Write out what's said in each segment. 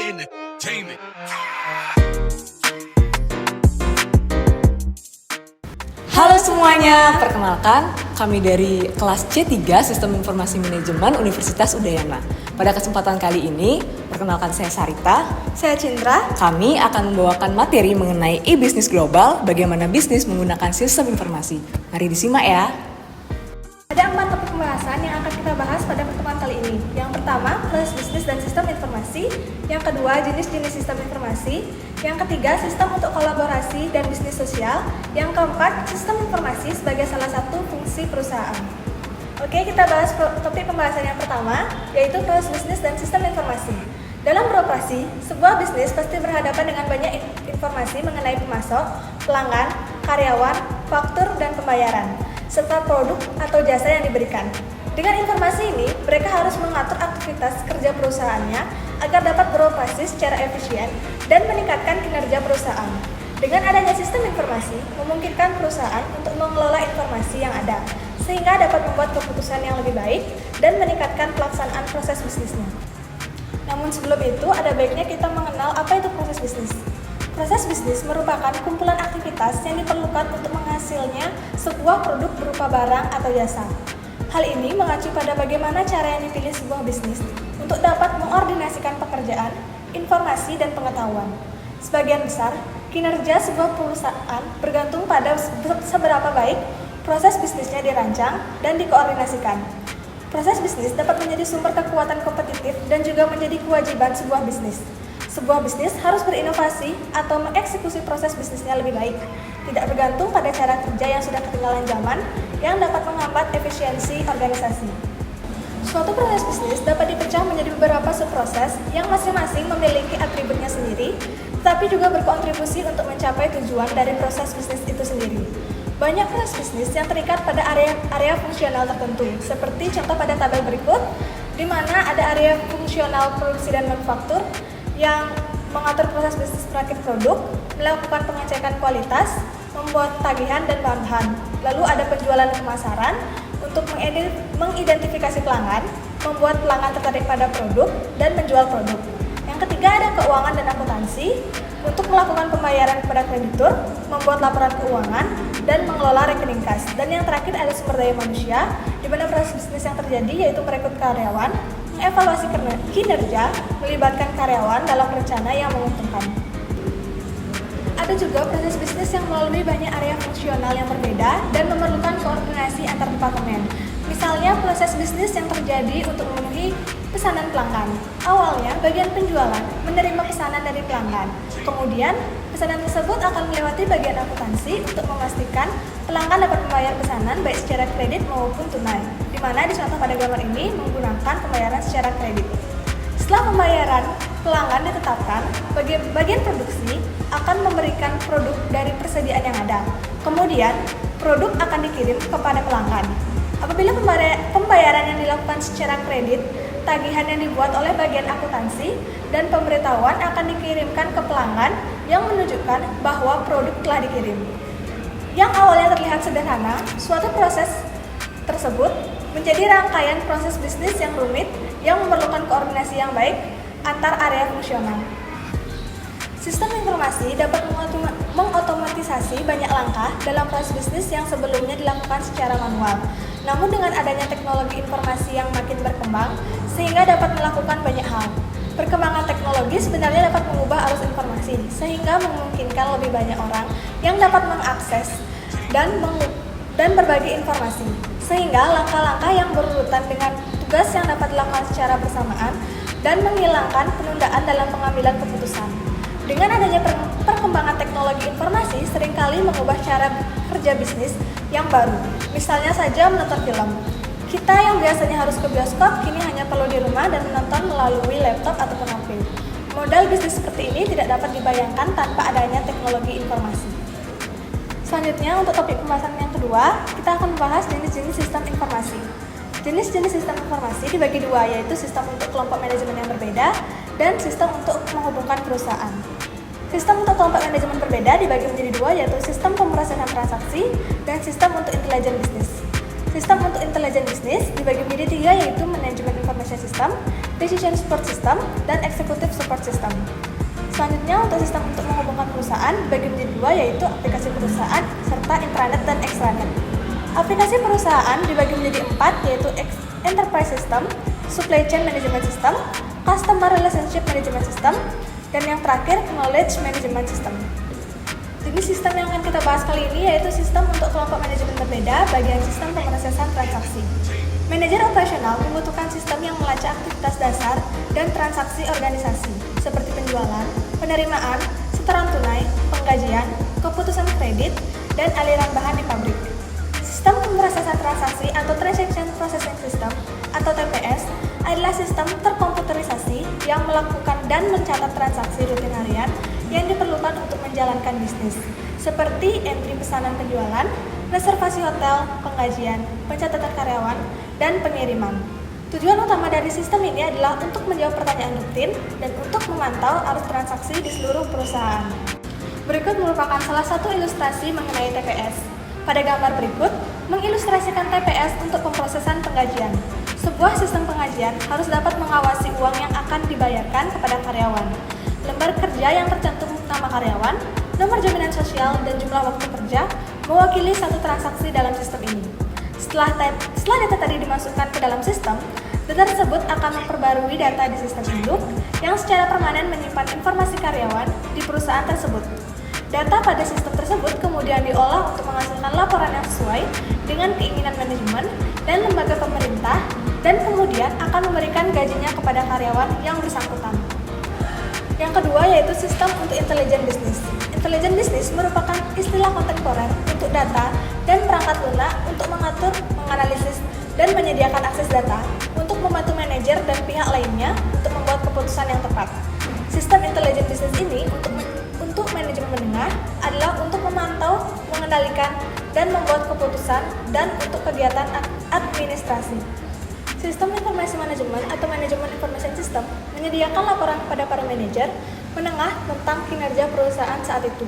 entertainment. Halo semuanya, perkenalkan kami dari kelas C3 Sistem Informasi Manajemen Universitas Udayana. Pada kesempatan kali ini, perkenalkan saya Sarita. Saya Cindra. Kami akan membawakan materi mengenai e-bisnis global, bagaimana bisnis menggunakan sistem informasi. Mari disimak ya. Ada 4 topik pembahasan yang akan kita bahas pada pertemuan kali ini. Yang pertama, proses bisnis dan sistem informasi. Yang kedua, jenis-jenis sistem informasi. Yang ketiga, sistem untuk kolaborasi dan bisnis sosial. Yang keempat, sistem informasi sebagai salah satu fungsi perusahaan. Oke, kita bahas topik pembahasan yang pertama, yaitu proses bisnis dan sistem informasi. Dalam beroperasi, sebuah bisnis pasti berhadapan dengan banyak informasi mengenai pemasok, pelanggan, karyawan, faktur, dan pembayaran, serta produk atau jasa yang diberikan. Dengan informasi ini, mereka harus mengatur aktivitas kerja perusahaannya agar dapat beroperasi secara efisien dan meningkatkan kinerja perusahaan. Dengan adanya sistem informasi, memungkinkan perusahaan untuk mengelola informasi yang ada, sehingga dapat membuat keputusan yang lebih baik dan meningkatkan pelaksanaan proses bisnisnya. Namun sebelum itu, ada baiknya kita mengenal apa itu proses bisnis. Proses bisnis merupakan kumpulan aktivitas yang diperlukan untuk menghasilnya sebuah produk berupa barang atau jasa. Hal ini mengacu pada bagaimana cara yang dipilih sebuah bisnis untuk dapat mengordinasikan pekerjaan, informasi, dan pengetahuan. Sebagian besar, kinerja sebuah perusahaan bergantung pada seberapa baik proses bisnisnya dirancang dan dikoordinasikan. Proses bisnis dapat menjadi sumber kekuatan kompetitif dan juga menjadi kewajiban sebuah bisnis. Sebuah bisnis harus berinovasi atau mengeksekusi proses bisnisnya lebih baik, tidak bergantung pada cara kerja yang sudah ketinggalan zaman yang dapat menghambat efisiensi organisasi. Suatu proses bisnis dapat dipecah menjadi beberapa subproses yang masing-masing memiliki atributnya sendiri, tetapi juga berkontribusi untuk mencapai tujuan dari proses bisnis itu sendiri. Banyak proses bisnis yang terikat pada area fungsional tertentu, seperti contoh pada tabel berikut, di mana ada area fungsional produksi dan manufaktur yang mengatur proses bisnis perakit produk, melakukan pengecekan kualitas, membuat tagihan dan bahan. Lalu ada penjualan pemasaran untuk mengidentifikasi pelanggan, membuat pelanggan tertarik pada produk, dan menjual produk. Yang ketiga ada keuangan dan akuntansi untuk melakukan pembayaran kepada kreditur, membuat laporan keuangan, dan mengelola rekening kas. Dan yang terakhir ada sumber daya manusia, di mana proses bisnis yang terjadi yaitu merekrut karyawan, mengevaluasi kinerja, melibatkan karyawan dalam rencana yang menguntungkan. Ada juga proses bisnis yang melalui banyak area fungsional yang berbeda dan memerlukan koordinasi antar departemen. Misalnya proses bisnis yang terjadi untuk memenuhi pesanan pelanggan. Awalnya, bagian penjualan menerima pesanan dari pelanggan. Kemudian, pesanan tersebut akan melewati bagian akuntansi untuk memastikan pelanggan dapat membayar pesanan baik secara kredit maupun tunai, di mana di contoh pada gambar ini menggunakan pembayaran secara kredit. Setelah pembayaran pelanggan ditetapkan, bagian produksi akan memberikan produk dari persediaan yang ada. Kemudian, produk akan dikirim kepada pelanggan. Apabila pembayaran yang dilakukan secara kredit, tagihan yang dibuat oleh bagian akuntansi dan pemberitahuan akan dikirimkan ke pelanggan yang menunjukkan bahwa produk telah dikirim. Yang awalnya terlihat sederhana, suatu proses tersebut menjadi rangkaian proses bisnis yang rumit yang memerlukan koordinasi yang baik antar area fungsional. Sistem informasi dapat mengotomatisasi banyak langkah dalam proses bisnis yang sebelumnya dilakukan secara manual. Namun dengan adanya teknologi informasi yang makin berkembang, sehingga dapat melakukan banyak hal. Perkembangan teknologi sebenarnya dapat mengubah arus informasi, sehingga memungkinkan lebih banyak orang yang dapat mengakses dan berbagi informasi. Sehingga langkah-langkah yang berurutan dengan tugas yang dapat dilakukan secara bersamaan dan menghilangkan penundaan dalam pengambilan keputusan. Dengan adanya perkembangan teknologi informasi seringkali mengubah cara kerja bisnis yang baru. Misalnya saja menonton film. Kita yang biasanya harus ke bioskop kini hanya perlu di rumah dan menonton melalui laptop ataupun HP. Modal bisnis seperti ini tidak dapat dibayangkan tanpa adanya teknologi informasi. Selanjutnya untuk topik pembahasan yang kedua, kita akan membahas jenis-jenis sistem informasi. Jenis-jenis sistem informasi dibagi dua, yaitu sistem untuk kelompok manajemen yang berbeda dan sistem untuk menghubungkan perusahaan. Sistem untuk kelompok manajemen berbeda dibagi menjadi dua, yaitu sistem pemrosesan transaksi dan sistem untuk intelijen bisnis. Sistem untuk intelijen bisnis dibagi menjadi tiga, yaitu manajemen information system, decision support system, dan executive support system. Selanjutnya, untuk sistem untuk menghubungkan perusahaan dibagi menjadi dua, yaitu aplikasi perusahaan serta intranet dan extranet. Aplikasi perusahaan dibagi menjadi 4, yaitu enterprise system, supply chain management system, customer relationship management system, dan yang terakhir knowledge management system. Jenis sistem yang akan kita bahas kali ini yaitu sistem untuk kelompok manajemen berbeda bagian sistem pemrosesan transaksi. Manajer operasional membutuhkan sistem yang melacak aktivitas dasar dan transaksi organisasi seperti penjualan, penerimaan, setoran tunai, penggajian, keputusan kredit, dan aliran bahan di pabrik. Sistem pemrosesan transaksi atau Transaction Processing System atau TPS adalah sistem terkomputerisasi yang melakukan dan mencatat transaksi rutin harian yang diperlukan untuk menjalankan bisnis, seperti entry pesanan penjualan, reservasi hotel, penggajian, pencatatan karyawan, dan pengiriman. Tujuan utama dari sistem ini adalah untuk menjawab pertanyaan rutin dan untuk memantau arus transaksi di seluruh perusahaan. Berikut merupakan salah satu ilustrasi mengenai TPS. Pada gambar berikut, mengilustrasikan TPS untuk pemrosesan penggajian. Sebuah sistem penggajian harus dapat mengawasi uang yang akan dibayarkan kepada karyawan, lembar kerja yang tercantum nama karyawan, nomor jaminan sosial, dan jumlah waktu kerja mewakili satu transaksi dalam sistem ini. Setelah data tadi dimasukkan ke dalam sistem, data tersebut akan memperbarui data di sistem induk yang secara permanen menyimpan informasi karyawan di perusahaan tersebut. Data pada sistem tersebut kemudian diolah untuk menghasilkan laporan yang sesuai dengan keinginan manajemen dan lembaga pemerintah, dan kemudian akan memberikan gajinya kepada karyawan yang bersangkutan. Yang kedua yaitu sistem untuk intelligent business. Intelligent business merupakan istilah kontemporer untuk data dan perangkat lunak untuk mengatur, menganalisis, dan menyediakan akses data untuk membantu manajer dan pihak lainnya untuk membuat keputusan yang tepat. Sistem intelligent business ini untuk manajemen menengah adalah untuk memantau, mengendalikan, dan membuat keputusan dan untuk kegiatan administrasi. Sistem informasi manajemen atau manajemen information system menyediakan laporan kepada para manajer menengah tentang kinerja perusahaan saat itu.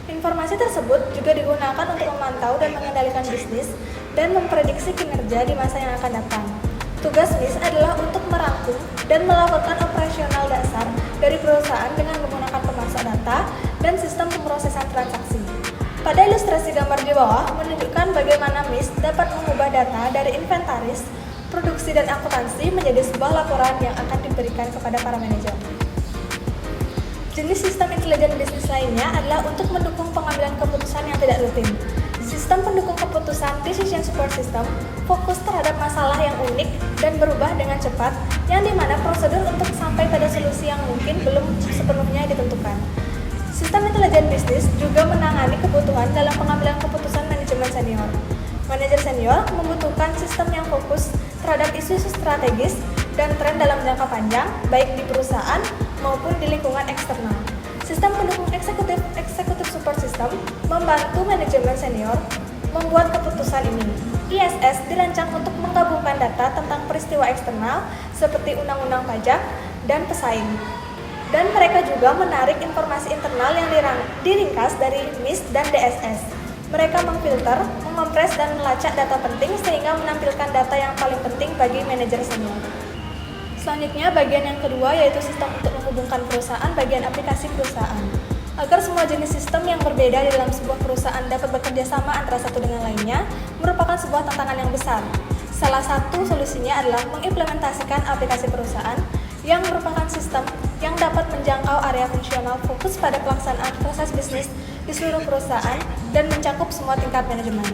Informasi tersebut juga digunakan untuk memantau dan mengendalikan bisnis dan memprediksi kinerja di masa yang akan datang. Tugas MIS adalah untuk merangkum dan melakukan operasional dasar dari perusahaan dengan menggunakan pemasok data dan sistem pemrosesan transaksi. Pada ilustrasi gambar di bawah menunjukkan bagaimana MIS dapat mengubah data dari inventaris, produksi, dan akuntansi menjadi sebuah laporan yang akan diberikan kepada para manajer. Jenis sistem intelligent business lainnya adalah untuk mendukung pengambilan keputusan yang tidak rutin. Sistem pendukung keputusan decision support system fokus terhadap masalah yang unik dan berubah dengan cepat, yang dimana prosedur untuk sampai pada solusi yang mungkin belum sepenuhnya ditentukan. Sistem intelligent business juga menangani kebutuhan dalam pengambilan keputusan manajemen senior. Manajer senior membutuhkan sistem yang fokus terhadap isu-isu strategis dan tren dalam jangka panjang, baik di perusahaan maupun di lingkungan eksternal. Sistem pendukung executive support system membantu manajemen senior membuat keputusan ini. ISS dirancang untuk menggabungkan data tentang peristiwa eksternal seperti undang-undang pajak dan pesaing. Dan mereka juga menarik informasi internal yang diringkas dari MIS dan DSS. Mereka memfilter, mengompres, dan melacak data penting sehingga menampilkan data yang paling penting bagi manajer senior. Selanjutnya, bagian yang kedua yaitu sistem untuk menghubungkan perusahaan bagian aplikasi perusahaan. Agar semua jenis sistem yang berbeda di dalam sebuah perusahaan dapat bekerja sama antara satu dengan lainnya, merupakan sebuah tantangan yang besar. Salah satu solusinya adalah mengimplementasikan aplikasi perusahaan yang merupakan sistem yang dapat menjangkau area fungsional fokus pada pelaksanaan proses bisnis di seluruh perusahaan dan mencakup semua tingkat manajemen.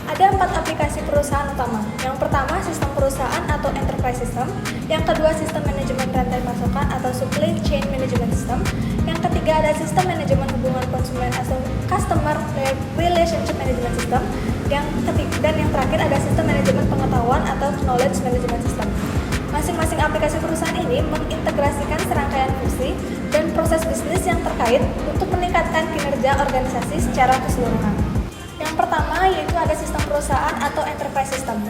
Ada 4 aplikasi perusahaan utama. Yang pertama, sistem perusahaan atau enterprise system. Yang kedua, sistem manajemen rantai pasokan atau supply chain management system. Yang ketiga, ada sistem manajemen hubungan konsumen atau customer relationship management system. Dan yang terakhir ada sistem manajemen pengetahuan atau knowledge management system. Masing-masing aplikasi perusahaan ini mengintegrasikan serangkaian fungsi dan proses bisnis yang terkait untuk meningkatkan kinerja organisasi secara keseluruhan. Yang pertama yaitu ada sistem perusahaan atau enterprise system.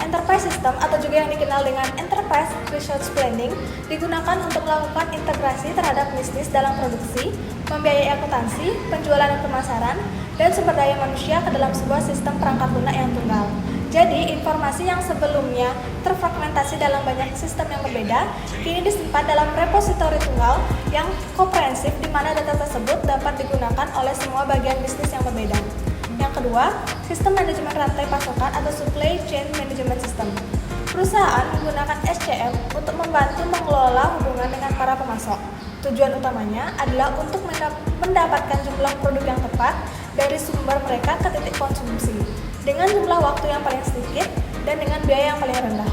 Enterprise system atau juga yang dikenal dengan enterprise resource planning digunakan untuk melakukan integrasi terhadap bisnis dalam produksi, membiayai akuntansi, penjualan dan pemasaran, dan sumber daya manusia ke dalam sebuah sistem perangkat lunak yang tunggal. Jadi, informasi yang sebelumnya terfragmentasi dalam banyak sistem yang berbeda, kini disimpan dalam repositori tunggal yang komprehensif di mana data tersebut dapat digunakan oleh semua bagian bisnis yang berbeda. Yang kedua, sistem manajemen rantai pasokan atau supply chain management system. Perusahaan menggunakan SCM untuk membantu mengelola hubungan dengan para pemasok. Tujuan utamanya adalah untuk mendapatkan jumlah produk yang tepat dari sumber mereka ke titik konsumsi dengan jumlah waktu yang paling sedikit dan dengan biaya yang paling rendah.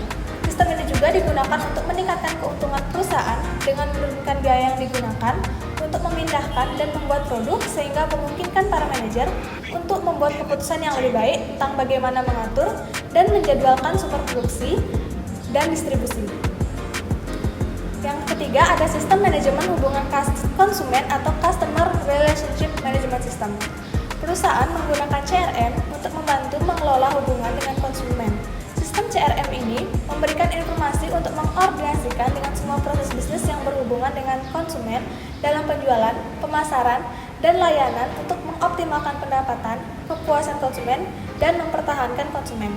Sistem ini juga digunakan untuk meningkatkan keuntungan perusahaan dengan menurunkan biaya yang digunakan untuk memindahkan dan membuat produk sehingga memungkinkan para manajer untuk membuat keputusan yang lebih baik tentang bagaimana mengatur dan menjadwalkan sumber produksi dan distribusi. Yang ketiga ada sistem manajemen hubungan konsumen atau Customer Relationship Management System. Perusahaan menggunakan CRM untuk membantu mengelola hubungan dengan konsumen. Sistem CRM ini memberikan informasi untuk mengkoordinasikan dengan semua proses bisnis yang berhubungan dengan konsumen dalam penjualan, pemasaran, dan layanan untuk mengoptimalkan pendapatan, kepuasan konsumen, dan mempertahankan konsumen.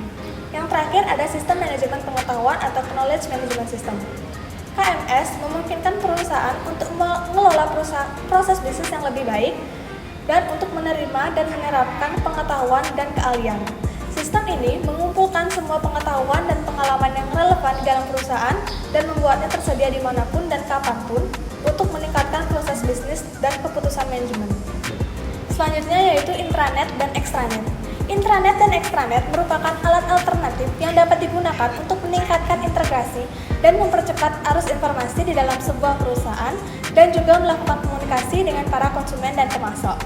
Yang terakhir ada sistem manajemen pengetahuan atau Knowledge Management System. KMS memungkinkan perusahaan untuk mengelola proses bisnis yang lebih baik dan untuk menerima dan menerapkan pengetahuan dan keahlian. Sistem ini mengumpulkan semua pengetahuan dan pengalaman yang relevan di dalam perusahaan dan membuatnya tersedia dimanapun dan kapanpun untuk meningkatkan proses bisnis dan keputusan manajemen. Selanjutnya yaitu intranet dan extranet. Intranet dan extranet merupakan alat alternatif yang dapat digunakan untuk meningkatkan integrasi dan mempercepat arus informasi di dalam sebuah perusahaan dan juga melakukan komunikasi dengan para konsumen dan pemasok.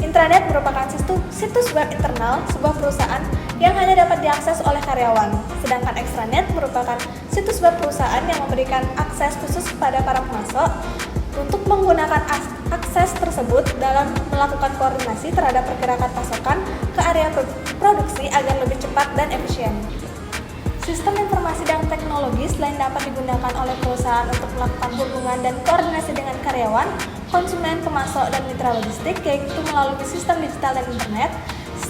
Intranet merupakan situs web internal sebuah perusahaan yang hanya dapat diakses oleh karyawan, sedangkan extranet merupakan situs web perusahaan yang memberikan akses khusus kepada para pemasok untuk menggunakan akses tersebut dalam melakukan koordinasi terhadap pergerakan pasokan ke area produksi agar lebih cepat dan efisien. Sistem informasi dan teknologi selain dapat digunakan oleh perusahaan untuk melakukan hubungan dan koordinasi dengan karyawan, konsumen, pemasok, dan mitra logistik, yaitu melalui sistem digital dan internet.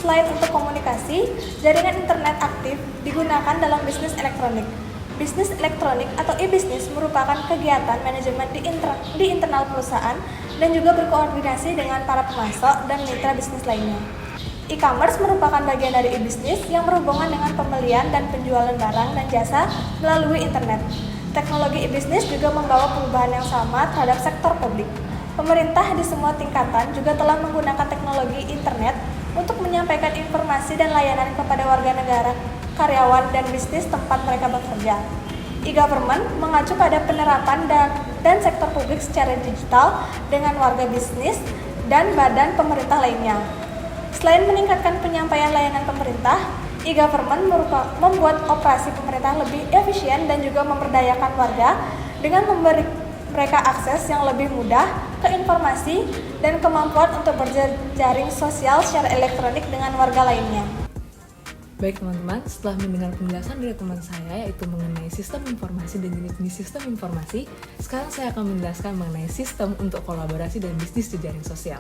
Selain untuk komunikasi, jaringan internet aktif digunakan dalam bisnis elektronik. Bisnis elektronik atau e-bisnis merupakan kegiatan manajemen di internal perusahaan dan juga berkoordinasi dengan para pemasok dan mitra bisnis lainnya. E-commerce merupakan bagian dari e-bisnis yang berhubungan dengan pembelian dan penjualan barang dan jasa melalui internet. Teknologi e-bisnis juga membawa perubahan yang sama terhadap sektor publik. Pemerintah di semua tingkatan juga telah menggunakan teknologi internet untuk menyampaikan informasi dan layanan kepada warga negara, karyawan, dan bisnis tempat mereka bekerja. E-government mengacu pada penerapan dan sektor publik secara digital dengan warga bisnis dan badan pemerintah lainnya. Selain meningkatkan penyampaian layanan pemerintah, e-government membuat operasi pemerintah lebih efisien dan juga memberdayakan warga dengan memberi mereka akses yang lebih mudah ke informasi dan kemampuan untuk berjaring sosial secara elektronik dengan warga lainnya. Baik teman-teman, setelah mendengar penjelasan dari teman saya yaitu mengenai sistem informasi dan jenis-jenis sistem informasi, sekarang saya akan menjelaskan mengenai sistem untuk kolaborasi dan bisnis jejaring sosial.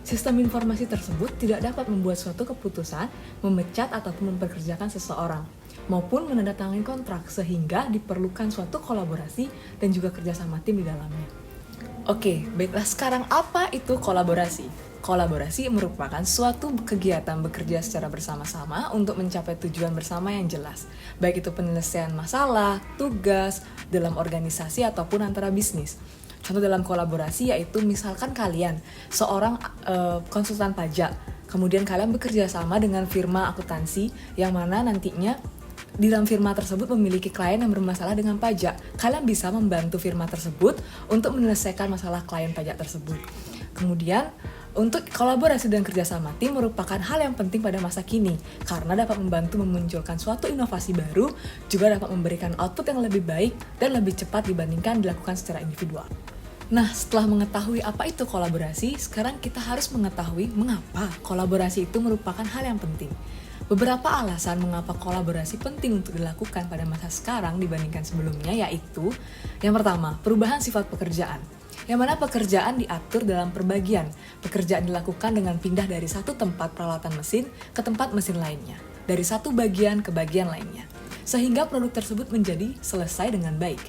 Sistem informasi tersebut tidak dapat membuat suatu keputusan, memecat ataupun mempekerjakan seseorang, maupun menandatangani kontrak sehingga diperlukan suatu kolaborasi dan juga kerjasama tim di dalamnya. Oke, baiklah sekarang apa itu kolaborasi? Kolaborasi merupakan suatu kegiatan bekerja secara bersama-sama untuk mencapai tujuan bersama yang jelas, baik itu penyelesaian masalah, tugas, dalam organisasi ataupun antara bisnis. Contoh dalam kolaborasi yaitu misalkan kalian seorang konsultan pajak, kemudian kalian bekerja sama dengan firma akuntansi yang mana nantinya di dalam firma tersebut memiliki klien yang bermasalah dengan pajak. Kalian bisa membantu firma tersebut untuk menyelesaikan masalah klien pajak tersebut. Kemudian untuk kolaborasi dan kerjasama tim merupakan hal yang penting pada masa kini karena dapat membantu memunculkan suatu inovasi baru, juga dapat memberikan output yang lebih baik dan lebih cepat dibandingkan dilakukan secara individual. Nah, setelah mengetahui apa itu kolaborasi, sekarang kita harus mengetahui mengapa kolaborasi itu merupakan hal yang penting. Beberapa alasan mengapa kolaborasi penting untuk dilakukan pada masa sekarang dibandingkan sebelumnya yaitu yang pertama, perubahan sifat pekerjaan. Yang mana pekerjaan diatur dalam perbagian. Pekerjaan dilakukan dengan pindah dari satu tempat peralatan mesin ke tempat mesin lainnya. dari satu bagian ke bagian lainnya, sehingga produk tersebut menjadi selesai dengan baik.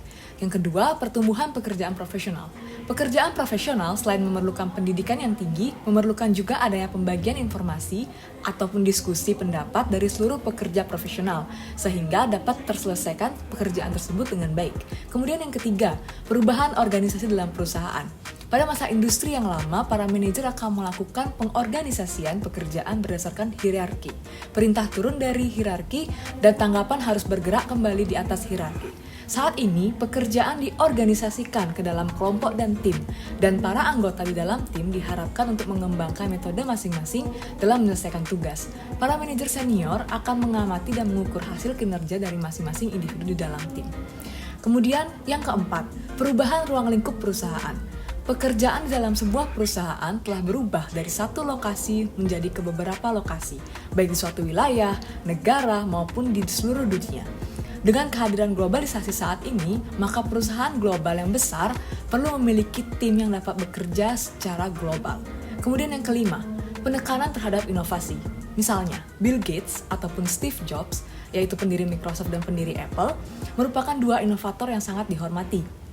Yang kedua, pertumbuhan pekerjaan profesional. Pekerjaan profesional selain memerlukan pendidikan yang tinggi, memerlukan juga adanya pembagian informasi ataupun diskusi pendapat dari seluruh pekerja profesional, sehingga dapat terselesaikan pekerjaan tersebut dengan baik. Kemudian yang ketiga, perubahan organisasi dalam perusahaan. Pada masa industri yang lama, para manajer akan melakukan pengorganisasian pekerjaan berdasarkan hierarki. Perintah turun dari hierarki dan tanggapan harus bergerak kembali di atas hierarki. Saat ini, pekerjaan diorganisasikan ke dalam kelompok dan tim, dan para anggota di dalam tim diharapkan untuk mengembangkan metode masing-masing dalam menyelesaikan tugas. Para manajer senior akan mengamati dan mengukur hasil kinerja dari masing-masing individu di dalam tim. Kemudian, yang keempat, perubahan ruang lingkup perusahaan. Pekerjaan di dalam sebuah perusahaan telah berubah dari satu lokasi menjadi ke beberapa lokasi, baik di suatu wilayah, negara, maupun di seluruh dunia. Dengan kehadiran globalisasi saat ini, maka perusahaan global yang besar perlu memiliki tim yang dapat bekerja secara global. Kemudian yang kelima, penekanan terhadap inovasi. Misalnya, Bill Gates ataupun Steve Jobs, yaitu pendiri Microsoft dan pendiri Apple, merupakan dua inovator yang sangat dihormati.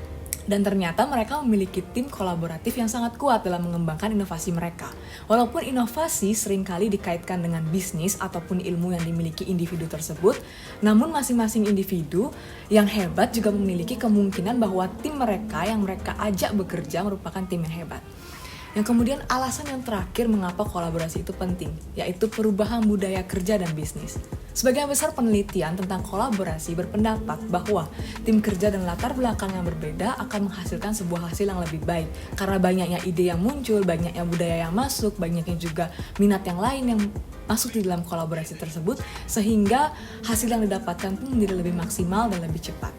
Dan ternyata mereka memiliki tim kolaboratif yang sangat kuat dalam mengembangkan inovasi mereka. Walaupun inovasi seringkali dikaitkan dengan bisnis ataupun ilmu yang dimiliki individu tersebut, namun masing-masing individu yang hebat juga memiliki kemungkinan bahwa tim mereka yang mereka ajak bekerja merupakan tim yang hebat. Yang kemudian alasan yang terakhir mengapa kolaborasi itu penting, yaitu perubahan budaya kerja dan bisnis. Sebagian besar penelitian tentang kolaborasi berpendapat bahwa tim kerja dan latar belakang yang berbeda akan menghasilkan sebuah hasil yang lebih baik. Karena banyaknya ide yang muncul, banyaknya budaya yang masuk, banyaknya juga minat yang lain yang masuk di dalam kolaborasi tersebut, sehingga hasil yang didapatkan pun menjadi lebih maksimal dan lebih cepat.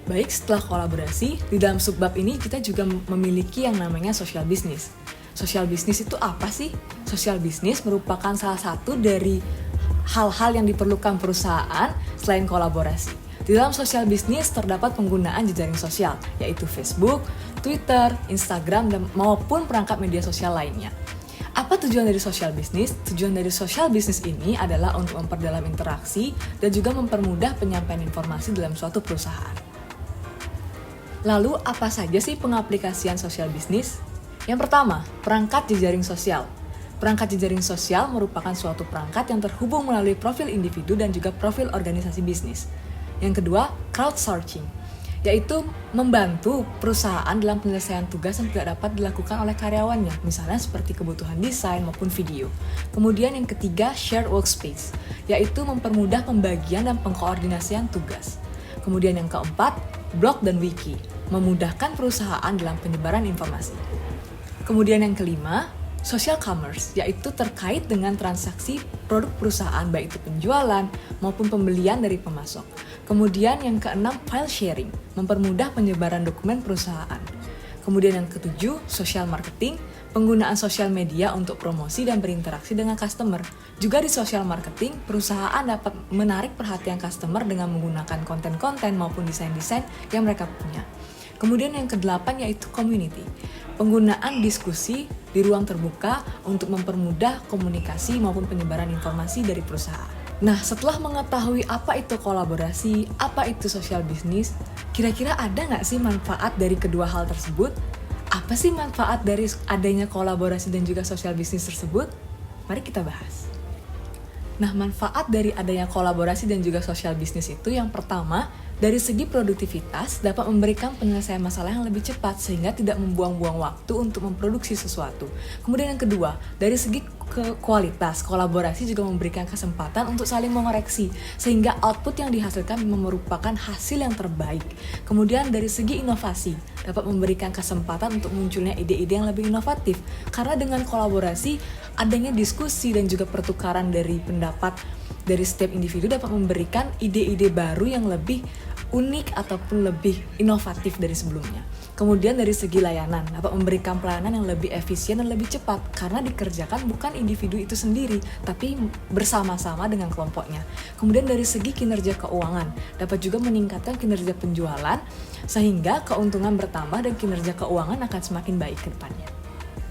Baik, setelah kolaborasi, di dalam subbab ini kita juga memiliki yang namanya social business. Social business itu apa sih? Social business merupakan salah satu dari hal-hal yang diperlukan perusahaan selain kolaborasi. Di dalam social business terdapat penggunaan jejaring sosial, yaitu Facebook, Twitter, Instagram, dan maupun perangkat media sosial lainnya. Apa tujuan dari social business? Tujuan dari social business ini adalah untuk memperdalam interaksi dan juga mempermudah penyampaian informasi dalam suatu perusahaan. Lalu, apa saja sih pengaplikasian social business? Yang pertama, perangkat jejaring sosial. Perangkat jejaring sosial merupakan suatu perangkat yang terhubung melalui profil individu dan juga profil organisasi bisnis. Yang kedua, crowdsourcing, yaitu membantu perusahaan dalam penyelesaian tugas yang tidak dapat dilakukan oleh karyawannya, misalnya seperti kebutuhan desain maupun video. Kemudian yang ketiga, shared workspace, yaitu mempermudah pembagian dan pengkoordinasian tugas. Kemudian yang keempat, blog dan wiki, memudahkan perusahaan dalam penyebaran informasi. Kemudian yang kelima, social commerce, yaitu terkait dengan transaksi produk perusahaan, baik itu penjualan maupun pembelian dari pemasok. Kemudian yang keenam, file sharing, mempermudah penyebaran dokumen perusahaan. Kemudian yang ketujuh, social marketing, penggunaan sosial media untuk promosi dan berinteraksi dengan customer. Juga di social marketing, perusahaan dapat menarik perhatian customer dengan menggunakan konten-konten maupun desain-desain yang mereka punya. Kemudian yang kedelapan yaitu community, penggunaan diskusi di ruang terbuka untuk mempermudah komunikasi maupun penyebaran informasi dari perusahaan. Nah, setelah mengetahui apa itu kolaborasi, apa itu social business, kira-kira ada nggak sih manfaat dari kedua hal tersebut? Apa sih manfaat dari adanya kolaborasi dan juga social business tersebut? Mari kita bahas. Nah, manfaat dari adanya kolaborasi dan juga social business itu yang pertama, dari segi produktivitas dapat memberikan penyelesaian masalah yang lebih cepat sehingga tidak membuang-buang waktu untuk memproduksi sesuatu. Kemudian yang kedua, dari segi kualitas, kolaborasi juga memberikan kesempatan untuk saling mengoreksi sehingga output yang dihasilkan merupakan hasil yang terbaik. Kemudian dari segi inovasi, dapat memberikan kesempatan untuk munculnya ide-ide yang lebih inovatif karena dengan kolaborasi adanya diskusi dan juga pertukaran dari pendapat dari setiap individu dapat memberikan ide-ide baru yang lebih unik ataupun lebih inovatif dari sebelumnya. Kemudian dari segi layanan, dapat memberikan pelayanan yang lebih efisien dan lebih cepat karena dikerjakan bukan individu itu sendiri, tapi bersama-sama dengan kelompoknya. Kemudian dari segi kinerja keuangan, dapat juga meningkatkan kinerja penjualan sehingga keuntungan bertambah dan kinerja keuangan akan semakin baik ke depannya.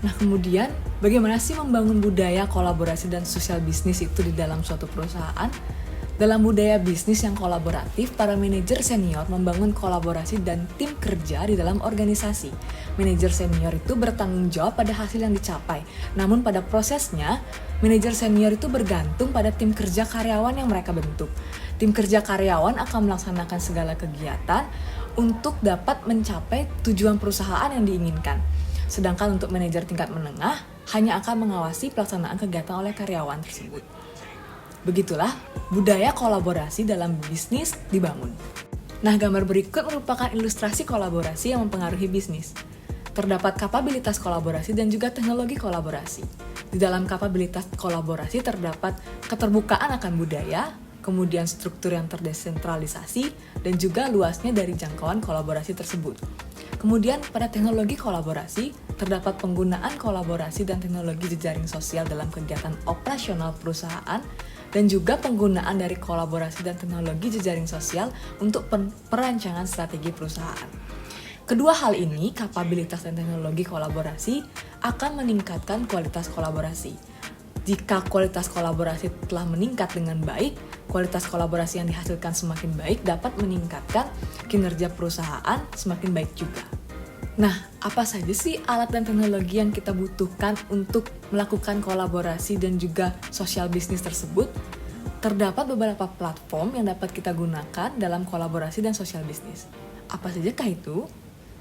Nah, kemudian bagaimana sih membangun budaya kolaborasi dan sosial bisnis itu di dalam suatu perusahaan? Dalam budaya bisnis yang kolaboratif, para manajer senior membangun kolaborasi dan tim kerja di dalam organisasi. Manajer senior itu bertanggung jawab pada hasil yang dicapai. Namun pada prosesnya, manajer senior itu bergantung pada tim kerja karyawan yang mereka bentuk. Tim kerja karyawan akan melaksanakan segala kegiatan untuk dapat mencapai tujuan perusahaan yang diinginkan. Sedangkan untuk manajer tingkat menengah, hanya akan mengawasi pelaksanaan kegiatan oleh karyawan tersebut. Begitulah budaya kolaborasi dalam bisnis dibangun. Nah, gambar berikut merupakan ilustrasi kolaborasi yang mempengaruhi bisnis. Terdapat kapabilitas kolaborasi dan juga teknologi kolaborasi. Di dalam kapabilitas kolaborasi terdapat keterbukaan akan budaya, kemudian struktur yang terdesentralisasi, dan juga luasnya dari jangkauan kolaborasi tersebut. Kemudian pada teknologi kolaborasi, terdapat penggunaan kolaborasi dan teknologi jejaring sosial dalam kegiatan operasional perusahaan, dan juga penggunaan dari kolaborasi dan teknologi jejaring sosial untuk perancangan strategi perusahaan. Kedua hal ini, kapabilitas dan teknologi kolaborasi, akan meningkatkan kualitas kolaborasi. Jika kualitas kolaborasi telah meningkat dengan baik, kualitas kolaborasi yang dihasilkan semakin baik dapat meningkatkan kinerja perusahaan semakin baik juga. Nah, apa saja sih alat dan teknologi yang kita butuhkan untuk melakukan kolaborasi dan juga sosial bisnis tersebut? Terdapat beberapa platform yang dapat kita gunakan dalam kolaborasi dan sosial bisnis. Apa sajakah itu?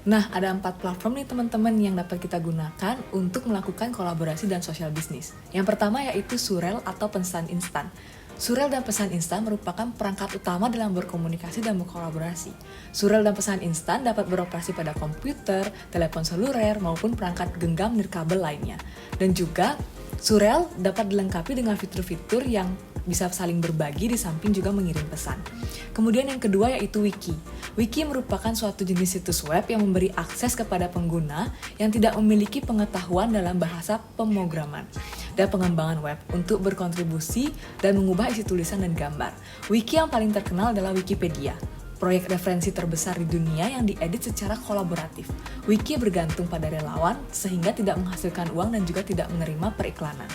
Nah, ada 4 platform nih teman-teman yang dapat kita gunakan untuk melakukan kolaborasi dan sosial bisnis. Yang pertama yaitu Surel atau pesan instan. Surel dan pesan instan merupakan perangkat utama dalam berkomunikasi dan berkolaborasi. Surel dan pesan instan dapat beroperasi pada komputer, telepon seluler, maupun perangkat genggam nirkabel lainnya. Dan juga, Surel dapat dilengkapi dengan fitur-fitur yang bisa saling berbagi di samping juga mengirim pesan. Kemudian yang kedua yaitu Wiki. Wiki merupakan suatu jenis situs web yang memberi akses kepada pengguna yang tidak memiliki pengetahuan dalam bahasa pemrograman dan pengembangan web untuk berkontribusi dan mengubah isi tulisan dan gambar. Wiki yang paling terkenal adalah Wikipedia, proyek referensi terbesar di dunia yang diedit secara kolaboratif. Wiki bergantung pada relawan sehingga tidak menghasilkan uang dan juga tidak menerima periklanan.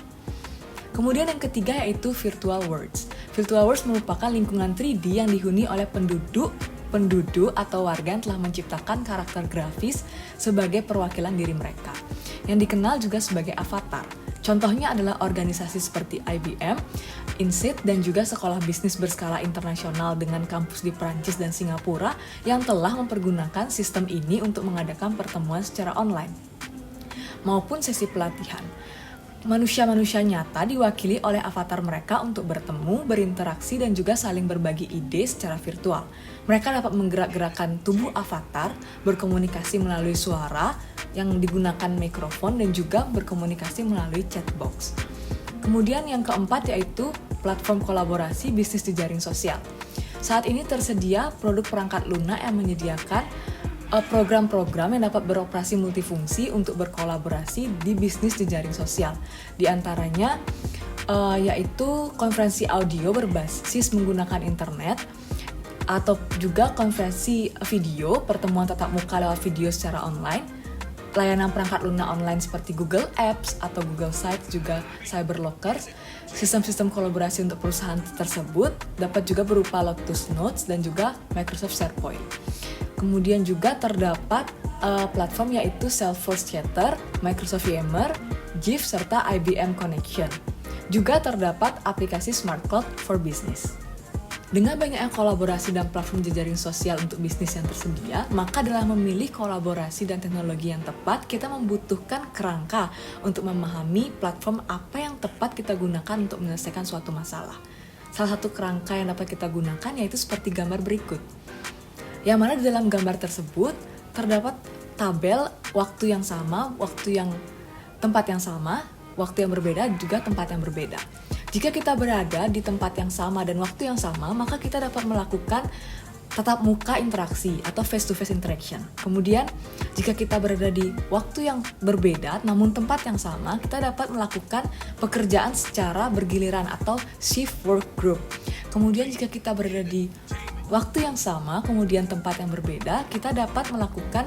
Kemudian yang ketiga yaitu Virtual Worlds. Virtual Worlds merupakan lingkungan 3D yang dihuni oleh penduduk atau warga yang telah menciptakan karakter grafis sebagai perwakilan diri mereka, yang dikenal juga sebagai avatar. Contohnya adalah organisasi seperti IBM, Insead, dan juga sekolah bisnis berskala internasional dengan kampus di Perancis dan Singapura yang telah mempergunakan sistem ini untuk mengadakan pertemuan secara online maupun sesi pelatihan. Manusia-manusia nyata diwakili oleh avatar mereka untuk bertemu, berinteraksi, dan juga saling berbagi ide secara virtual. Mereka dapat menggerak-gerakkan tubuh avatar, berkomunikasi melalui suara yang digunakan mikrofon, dan juga berkomunikasi melalui chat box. Kemudian yang keempat yaitu platform kolaborasi bisnis jejaring sosial. Saat ini tersedia produk perangkat lunak yang menyediakan program-program yang dapat beroperasi multifungsi untuk berkolaborasi di bisnis jejaring sosial. Di antaranya yaitu konferensi audio berbasis menggunakan internet, atau juga konferensi video, pertemuan tatap muka lewat video secara online, layanan perangkat lunak online seperti Google Apps atau Google Sites, juga Cyberlockers. Sistem-sistem kolaborasi untuk perusahaan tersebut dapat juga berupa Lotus Notes dan juga Microsoft SharePoint. Kemudian juga terdapat platform yaitu Salesforce Chatter, Microsoft Yammer, GIF, serta IBM Connection. Juga terdapat aplikasi Smart Cloud for Business. Dengan banyaknya kolaborasi dan platform jejaring sosial untuk bisnis yang tersedia, maka dalam memilih kolaborasi dan teknologi yang tepat, kita membutuhkan kerangka untuk memahami platform apa yang tepat kita gunakan untuk menyelesaikan suatu masalah. Salah satu kerangka yang dapat kita gunakan yaitu seperti gambar berikut. Yang mana di dalam gambar tersebut terdapat tabel waktu yang sama, tempat yang sama, waktu yang berbeda, juga tempat yang berbeda. Jika kita berada di tempat yang sama dan waktu yang sama, maka kita dapat melakukan tatap muka interaksi atau face-to-face interaction. Kemudian, jika kita berada di waktu yang berbeda namun tempat yang sama, kita dapat melakukan pekerjaan secara bergiliran atau shift work group. Kemudian, jika kita berada di waktu yang sama, kemudian tempat yang berbeda, kita dapat melakukan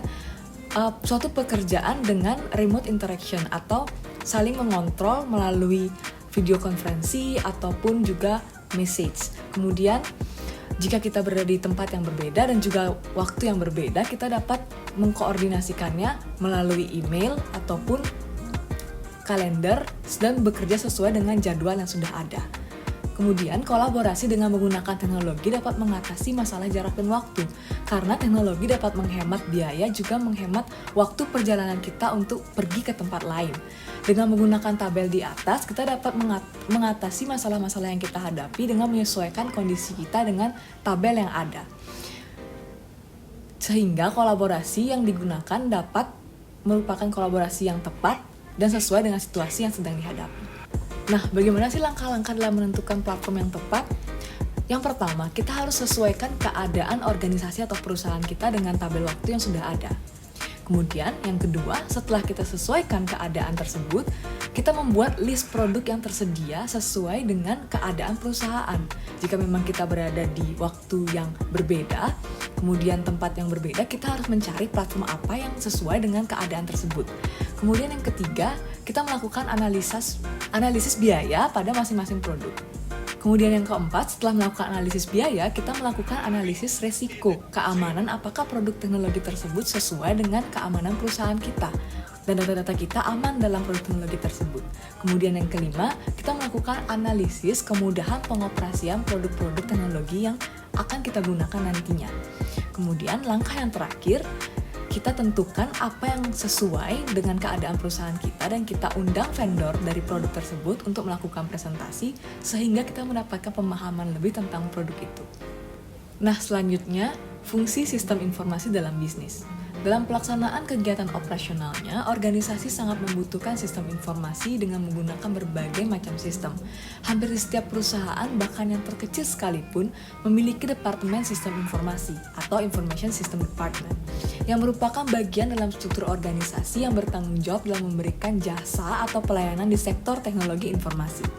suatu pekerjaan dengan remote interaction atau saling mengontrol melalui video konferensi ataupun juga message. Kemudian jika kita berada di tempat yang berbeda dan juga waktu yang berbeda, kita dapat mengkoordinasikannya melalui email ataupun kalender dan bekerja sesuai dengan jadwal yang sudah ada. Kemudian, kolaborasi dengan menggunakan teknologi dapat mengatasi masalah jarak dan waktu, karena teknologi dapat menghemat biaya juga menghemat waktu perjalanan kita untuk pergi ke tempat lain. Dengan menggunakan tabel di atas, kita dapat mengatasi masalah-masalah yang kita hadapi dengan menyesuaikan kondisi kita dengan tabel yang ada. Sehingga kolaborasi yang digunakan dapat merupakan kolaborasi yang tepat dan sesuai dengan situasi yang sedang dihadapi. Nah, bagaimana sih langkah-langkah dalam menentukan platform yang tepat? Yang pertama, kita harus sesuaikan keadaan organisasi atau perusahaan kita dengan tabel waktu yang sudah ada. Kemudian, yang kedua, setelah kita sesuaikan keadaan tersebut, kita membuat list produk yang tersedia sesuai dengan keadaan perusahaan. Jika memang kita berada di waktu yang berbeda, kemudian tempat yang berbeda, kita harus mencari platform apa yang sesuai dengan keadaan tersebut. Kemudian yang ketiga, kita melakukan analisis biaya pada masing-masing produk. Kemudian yang keempat, setelah melakukan analisis biaya, kita melakukan analisis resiko, keamanan apakah produk teknologi tersebut sesuai dengan keamanan perusahaan kita, dan data-data kita aman dalam produk teknologi tersebut. Kemudian yang kelima, kita melakukan analisis kemudahan pengoperasian produk-produk teknologi yang akan kita gunakan nantinya. Kemudian langkah yang terakhir, kita tentukan apa yang sesuai dengan keadaan perusahaan kita dan kita undang vendor dari produk tersebut untuk melakukan presentasi sehingga kita mendapatkan pemahaman lebih tentang produk itu. Nah, selanjutnya, fungsi sistem informasi dalam bisnis. Dalam pelaksanaan kegiatan operasionalnya, organisasi sangat membutuhkan sistem informasi dengan menggunakan berbagai macam sistem. Hampir di setiap perusahaan, bahkan yang terkecil sekalipun, memiliki departemen sistem informasi atau Information System Department, yang merupakan bagian dalam struktur organisasi yang bertanggung jawab dalam memberikan jasa atau pelayanan di sektor teknologi informasi.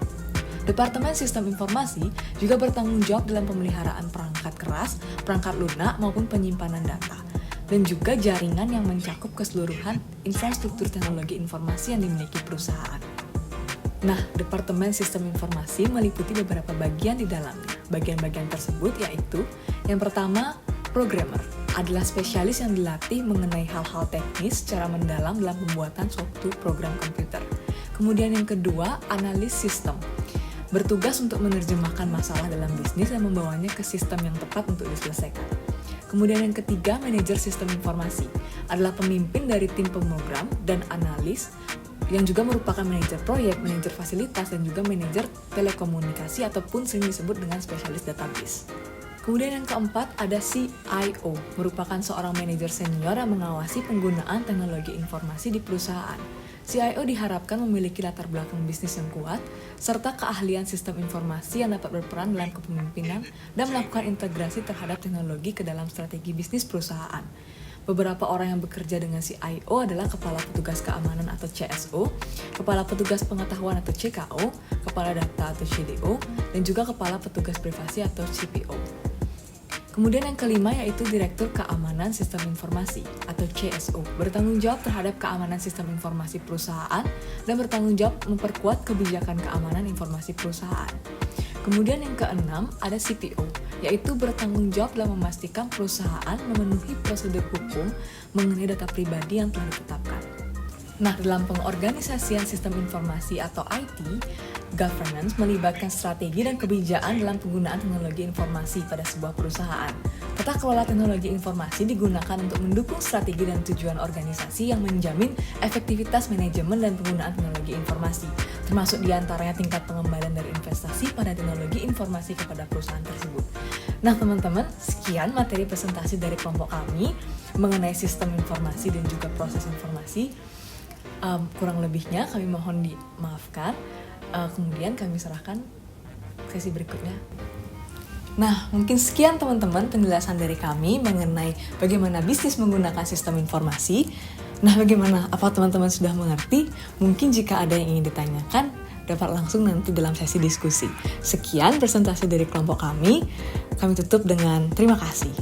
Departemen Sistem Informasi juga bertanggung jawab dalam pemeliharaan perangkat keras, perangkat lunak maupun penyimpanan data, dan juga jaringan yang mencakup keseluruhan infrastruktur teknologi informasi yang dimiliki perusahaan. Nah, Departemen Sistem Informasi meliputi beberapa bagian di dalamnya. Bagian-bagian tersebut yaitu, yang pertama, programmer adalah spesialis yang dilatih mengenai hal-hal teknis secara mendalam dalam pembuatan suatu program komputer. Kemudian yang kedua, analis sistem, bertugas untuk menerjemahkan masalah dalam bisnis dan membawanya ke sistem yang tepat untuk diselesaikan. Kemudian yang ketiga, manajer sistem informasi adalah pemimpin dari tim pemrogram dan analis yang juga merupakan manajer proyek, manajer fasilitas, dan juga manajer telekomunikasi ataupun sering disebut dengan spesialis database. Kemudian yang keempat ada CIO, merupakan seorang manajer senior yang mengawasi penggunaan teknologi informasi di perusahaan. CIO diharapkan memiliki latar belakang bisnis yang kuat, serta keahlian sistem informasi yang dapat berperan dalam kepemimpinan dan melakukan integrasi terhadap teknologi ke dalam strategi bisnis perusahaan. Beberapa orang yang bekerja dengan CIO adalah Kepala Petugas Keamanan atau CSO, Kepala Petugas Pengetahuan atau CKO, Kepala Data atau CDO, dan juga Kepala Petugas Privasi atau CPO. Kemudian yang kelima yaitu Direktur Keamanan Sistem Informasi atau CSO, bertanggung jawab terhadap keamanan sistem informasi perusahaan dan bertanggung jawab memperkuat kebijakan keamanan informasi perusahaan. Kemudian yang keenam ada CPO, yaitu bertanggung jawab dalam memastikan perusahaan memenuhi prosedur hukum mengenai data pribadi yang telah ditetapkan. Nah, dalam pengorganisasian sistem informasi atau IT, governance melibatkan strategi dan kebijakan dalam penggunaan teknologi informasi pada sebuah perusahaan. Tata kelola teknologi informasi digunakan untuk mendukung strategi dan tujuan organisasi yang menjamin efektivitas manajemen dan penggunaan teknologi informasi, termasuk diantaranya tingkat pengembalian dari investasi pada teknologi informasi kepada perusahaan tersebut. Nah, teman-teman, sekian materi presentasi dari kelompok kami mengenai sistem informasi dan juga proses informasi. Kurang lebihnya kami mohon dimaafkan. Kemudian kami serahkan sesi berikutnya. Nah, mungkin sekian teman-teman penjelasan dari kami mengenai bagaimana bisnis menggunakan sistem informasi. Nah, bagaimana? Apa teman-teman sudah mengerti? Mungkin jika ada yang ingin ditanyakan, dapat langsung nanti dalam sesi diskusi. Sekian presentasi dari kelompok kami. Kami tutup dengan terima kasih.